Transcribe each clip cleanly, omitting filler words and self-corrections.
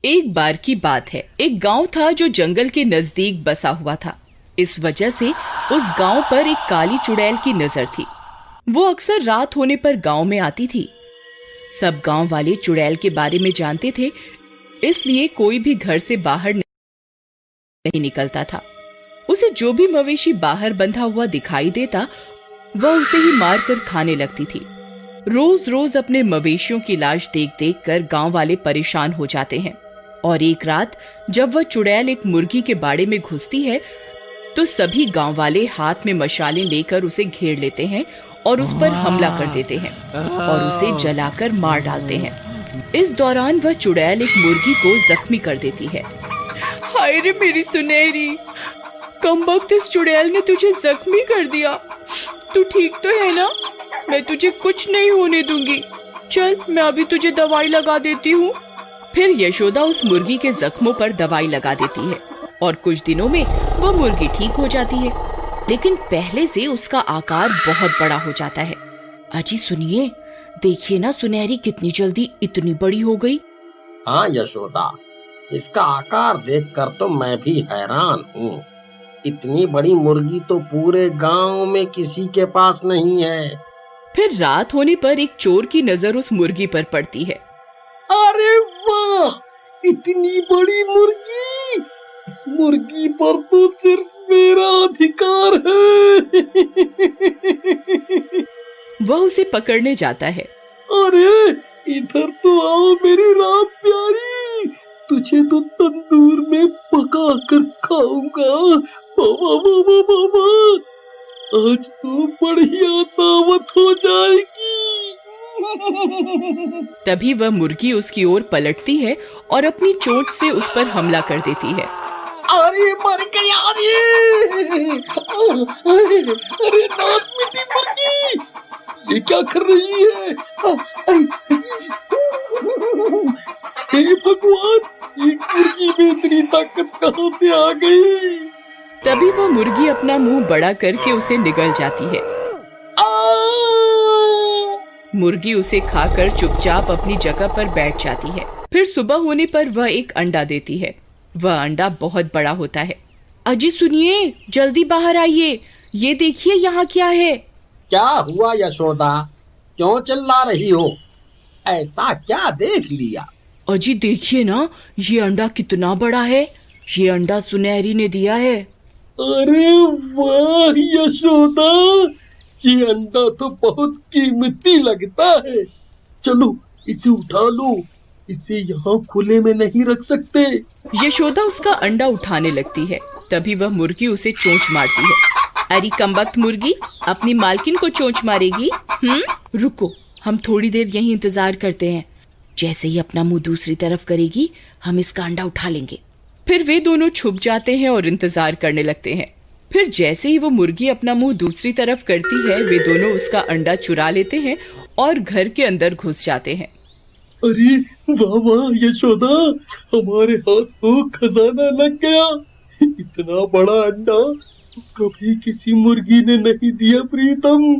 एक बार की बात है, एक गांव था जो जंगल के नजदीक बसा हुआ था। इस वजह से उस गांव पर एक काली चुड़ैल की नजर थी। वो अक्सर रात होने पर गांव में आती थी। सब गांव वाले चुड़ैल के बारे में जानते थे, इसलिए कोई भी घर से बाहर नहीं निकलता था। उसे जो भी मवेशी बाहर बंधा हुआ दिखाई देता, वह उसे ही मार कर खाने लगती थी। रोज रोज अपने मवेशियों की लाश देख देख कर गांव वाले परेशान हो जाते हैं। और एक रात जब वह चुड़ैल एक मुर्गी के बाड़े में घुसती है, तो सभी गांव वाले हाथ में मशालें लेकर उसे घेर लेते हैं और उस पर हमला कर देते हैं और उसे जलाकर मार डालते हैं। इस दौरान वह चुड़ैल एक मुर्गी को जख्मी कर देती है। हाय रे मेरी सुनहरी, कमबख्त इस चुड़ैल ने तुझे जख्मी कर दिया। तू ठीक तो है ना? मैं तुझे कुछ नहीं होने दूंगी। चल, मैं अभी तुझे दवाई लगा देती हूँ। फिर यशोदा उस मुर्गी के जख्मों पर दवाई लगा देती है और कुछ दिनों में वह मुर्गी ठीक हो जाती है, लेकिन पहले से उसका आकार बहुत बड़ा हो जाता है। अजी सुनिए, देखिए ना सुनहरी कितनी जल्दी इतनी बड़ी हो गई। हाँ यशोदा, इसका आकार देखकर तो मैं भी हैरान हूँ। इतनी बड़ी मुर्गी तो पूरे गांव में किसी के पास नहीं है। फिर रात होने पर एक चोर की नजर उस मुर्गी पर पड़ती है। अरे वाह, इतनी बड़ी मुर्गी! इस मुर्गी पर तो सिर्फ मेरा अधिकार है। वह उसे पकड़ने जाता है। अरे इधर तो आओ मेरी राम प्यारी, तुझे तो तंदूर में पका कर खाऊंगा। बाबा बाबा बाबा, आज तो बढ़िया दावत हो जाएगी। तभी वह मुर्गी उसकी ओर पलटती है और अपनी चोंच से उस पर हमला कर देती है। अरे मर गया रे! अरे नाक मिट्टी मुर्गी, ये क्या कर रही है? हे भगवान, एक मुर्गी में इतनी ताकत कहाँ से आ गई? तभी वह मुर्गी अपना मुंह बड़ा करके उसे निगल जाती है। मुर्गी उसे खाकर चुपचाप अपनी जगह पर बैठ जाती है। फिर सुबह होने पर वह एक अंडा देती है। वह अंडा बहुत बड़ा होता है। अजी सुनिए, जल्दी बाहर आइए, ये देखिए यहाँ क्या है। क्या हुआ यशोदा, क्यों चिल्ला रही हो? ऐसा क्या देख लिया? अजी देखिए ना, ये अंडा कितना बड़ा है। ये अंडा सुनहरी ने दिया है। अरे वाह यशोदा, ये अंडा तो बहुत कीमती लगता है। चलो इसे उठा लो, इसे यहाँ खुले में नहीं रख सकते। यशोदा उसका अंडा उठाने लगती है। तभी वह मुर्गी उसे चोंच मारती है। अरे कमबख्त मुर्गी, अपनी मालकिन को चोंच मारेगी? रुको, हम थोड़ी देर यहीं इंतजार करते हैं। जैसे ही अपना मुंह दूसरी तरफ करेगी, हम इसका अंडा उठा लेंगे। फिर वे दोनों छुप जाते हैं और इंतजार करने लगते हैं। फिर जैसे ही वो मुर्गी अपना मुंह दूसरी तरफ करती है, वे दोनों उसका अंडा चुरा लेते हैं और घर के अंदर घुस जाते हैं। अरे वाह वाह यशोदा, हमारे हाथ को खजाना लग गया। इतना बड़ा अंडा कभी किसी मुर्गी ने नहीं दिया प्रीतम।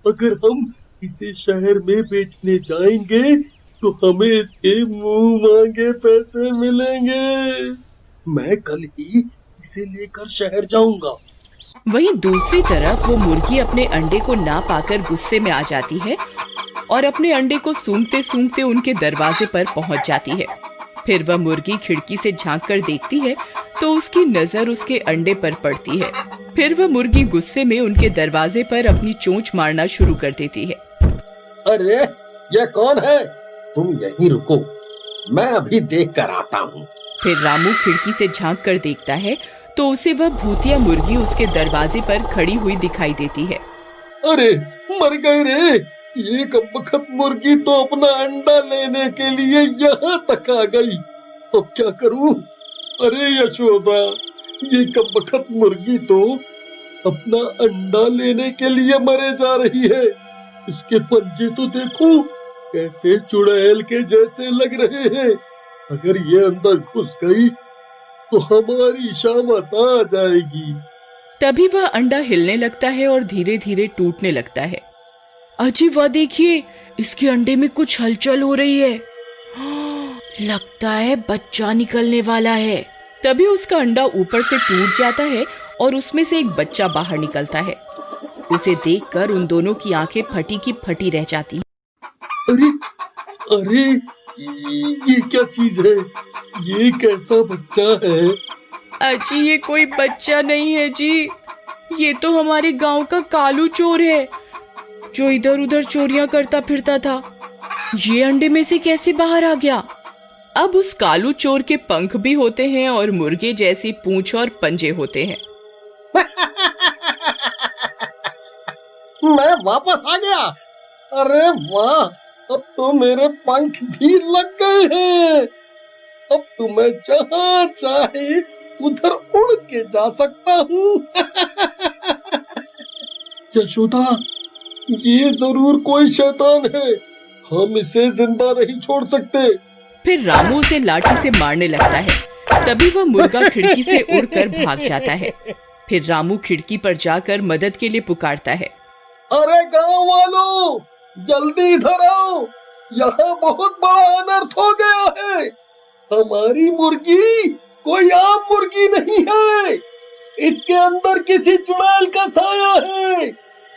अगर हम इसे शहर में बेचने जाएंगे तो हमें इसके मुंह मांगे पैसे मिलेंगे। मैं कल ही इसे लेकर शहर जाऊंगा। वहीं दूसरी तरफ वो मुर्गी अपने अंडे को ना पाकर गुस्से में आ जाती है और अपने अंडे को सूंघते सूंघते उनके दरवाजे पर पहुंच जाती है। फिर वह मुर्गी खिड़की से झांक कर देखती है तो उसकी नजर उसके अंडे पर पड़ती है। फिर वह मुर्गी गुस्से में उनके दरवाजे पर अपनी चोंच मारना शुरू कर देती है। अरे ये कौन है? तुम यहीं रुको, मैं अभी देख कर आता हूँ। फिर रामू खिड़की से झांक कर देखता है तो उसे वह भूतिया मुर्गी उसके दरवाजे पर खड़ी हुई दिखाई देती है। अरे मर गए रे, ये कमबख्त मुर्गी तो अपना अंडा लेने के लिए यहाँ तक आ गई। अब क्या करूँ? अरे यशोदा, ये कमबख्त मुर्गी तो अपना अंडा लेने के लिए मरे जा रही है। इसके पंजे तो देखो, कैसे चुड़ैल के जैसे लग रहे हैं। अगर ये अंदर घुस गई तो हमारी शामत आ जाएगी। तभी वह अंडा हिलने लगता है और धीरे धीरे टूटने लगता है। अजी वाह देखिए, इसके अंडे में कुछ हलचल हो रही है। लगता है बच्चा निकलने वाला है। तभी उसका अंडा ऊपर से टूट जाता है और उसमें से एक बच्चा बाहर निकलता है। उसे देखकर उन दोनों की आंखें फटी की फटी रह जाती हैं। अरे अरे, ये क्या चीज है? ये कैसा बच्चा है? अजी ये कोई बच्चा नहीं है जी, ये तो हमारे गांव का कालू चोर है जो इधर उधर चोरियां करता फिरता था। ये अंडे में से कैसे बाहर आ गया? अब उस कालू चोर के पंख भी होते हैं और मुर्गे जैसी पूंछ और पंजे होते हैं। मैं वापस आ गया। अरे वाह, अब तो मेरे पंख भी लग गए हैं। अब तो मैं जहाँ चाहे उधर उड़ के जा सकता हूँ। यशोदा, ये जरूर कोई शैतान है, हम इसे जिंदा नहीं छोड़ सकते। फिर रामू उसे लाठी से मारने लगता है। तभी वह मुर्गा खिड़की से उड़कर भाग जाता है। फिर रामू खिड़की पर जाकर मदद के लिए पुकारता है। अरे गांव वालों, जल्दी इधर आओ, यहाँ बहुत बड़ा अनर्थ हो गया है। हमारी मुर्गी कोई आम मुर्गी नहीं है, इसके अंदर किसी चुड़ैल का साया है।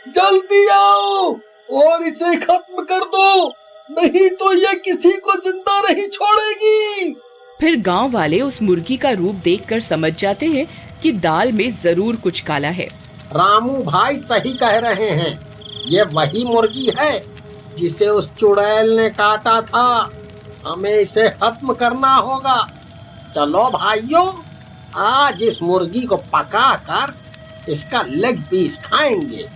जल्दी आओ और इसे खत्म कर दो, नहीं तो ये किसी को जिंदा नहीं छोड़ेगी। फिर गांव वाले उस मुर्गी का रूप देखकर समझ जाते हैं कि दाल में जरूर कुछ काला है। रामू भाई सही कह रहे हैं, ये वही मुर्गी है जिसे उस चुड़ैल ने काटा था। हमें इसे खत्म करना होगा। चलो भाइयों, आज इस मुर्गी को पकाकर इसका लेग पीस खाएंगे।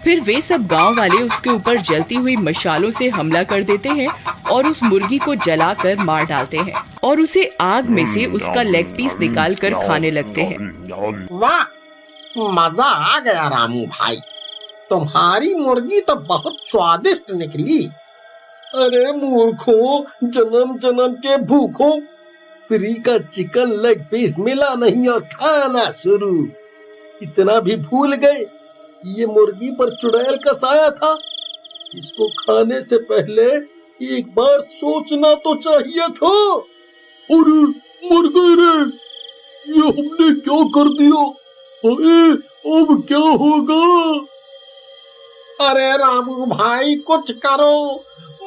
फिर वे सब गांव वाले उसके ऊपर जलती हुई मशालों से हमला कर देते हैं और उस मुर्गी को जलाकर मार डालते हैं और उसे आग में से उसका लेग पीस निकाल कर खाने लगते हैं। वाह, मजा आ गया रामू भाई, तुम्हारी मुर्गी तो बहुत स्वादिष्ट निकली। अरे मूर्खों, जन्म जन्म के भूखों, फ्री का चिकन लेग पीस मिला नहीं और खाना शुरू। इतना भी भूल गए ये मुर्गी पर चुड़ैल का साया था। इसको खाने से पहले एक बार सोचना तो चाहिए था। अरे मर गए रे, ये हमने क्या कर दिया? अरे अब क्या होगा? अरे रामू भाई कुछ करो,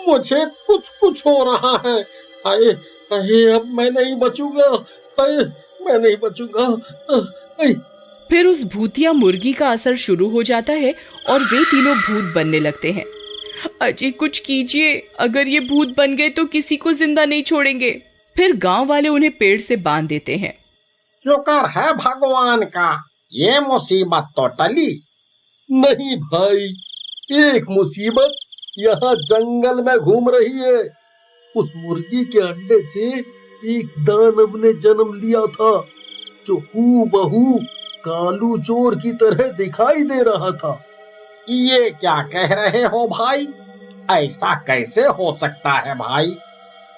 मुझे कुछ कुछ हो रहा है। अरे अरे, अब मैं नहीं बचूंगा। अरे मैं नहीं बचूंगा। अरे फिर उस भूतिया मुर्गी का असर शुरू हो जाता है और वे तीनों भूत बनने लगते हैं। अजय कुछ कीजिए, अगर ये भूत बन गए तो किसी को जिंदा नहीं छोड़ेंगे। फिर गांव वाले उन्हें पेड़ से बांध देते हैं। शुक्र है भगवान का, ये मुसीबत तो टली। नहीं भाई, एक मुसीबत यहाँ जंगल में घूम रही है। उस मुर्गी के अंडे से एक दानव ने जन्म लिया था जो हूबहू कालू चोर की तरह दिखाई दे रहा था। ये क्या कह रहे हो भाई? ऐसा कैसे हो सकता है भाई?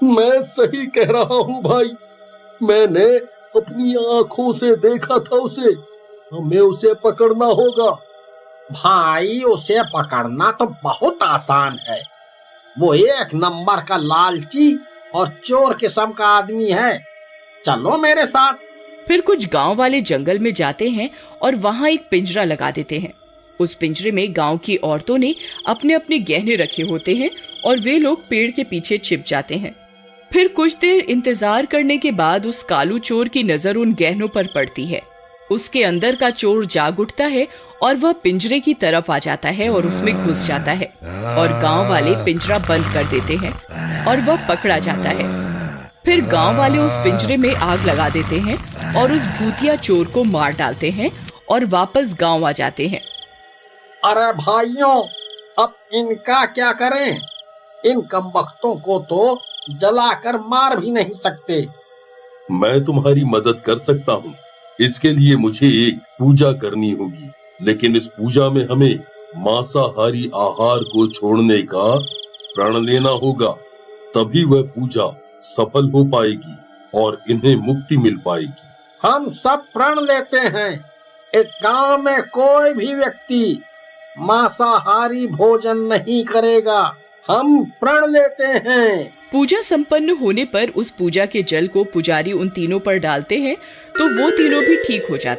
मैं सही कह रहा हूँ भाई, मैंने अपनी आंखों से देखा था उसे। हमें उसे पकड़ना होगा। भाई उसे पकड़ना तो बहुत आसान है, वो एक नंबर का लालची और चोर किस्म का आदमी है। चलो मेरे साथ। फिर कुछ गांव वाले जंगल में जाते हैं और वहां एक पिंजरा लगा देते हैं। उस पिंजरे में गांव की औरतों ने अपने अपने गहने रखे होते हैं और वे लोग पेड़ के पीछे छिप जाते हैं। फिर कुछ देर इंतजार करने के बाद उस कालू चोर की नजर उन गहनों पर पड़ती है। उसके अंदर का चोर जाग उठता है और वह पिंजरे की तरफ आ जाता है और उसमें घुस जाता है और गांव वाले पिंजरा बंद कर देते हैं और वह पकड़ा जाता है। फिर गांव वाले उस पिंजरे में आग लगा देते हैं और उस भूतिया चोर को मार डालते हैं और वापस गांव आ जाते हैं। अरे भाइयों, अब इनका क्या करें? इन कमबख्तों को तो जलाकर मार भी नहीं सकते। मैं तुम्हारी मदद कर सकता हूँ। इसके लिए मुझे एक पूजा करनी होगी, लेकिन इस पूजा में हमें मांसाहारी आहार को छोड़ने का प्रण लेना होगा। तभी वह पूजा सफल हो पाएगी और इन्हें मुक्ति मिल पाएगी। हम सब प्रण लेते हैं, इस गांव में कोई भी व्यक्ति मांसाहारी भोजन नहीं करेगा। हम प्रण लेते हैं। पूजा संपन्न होने पर उस पूजा के जल को पुजारी उन तीनों पर डालते हैं तो वो तीनों भी ठीक हो जाते हैं।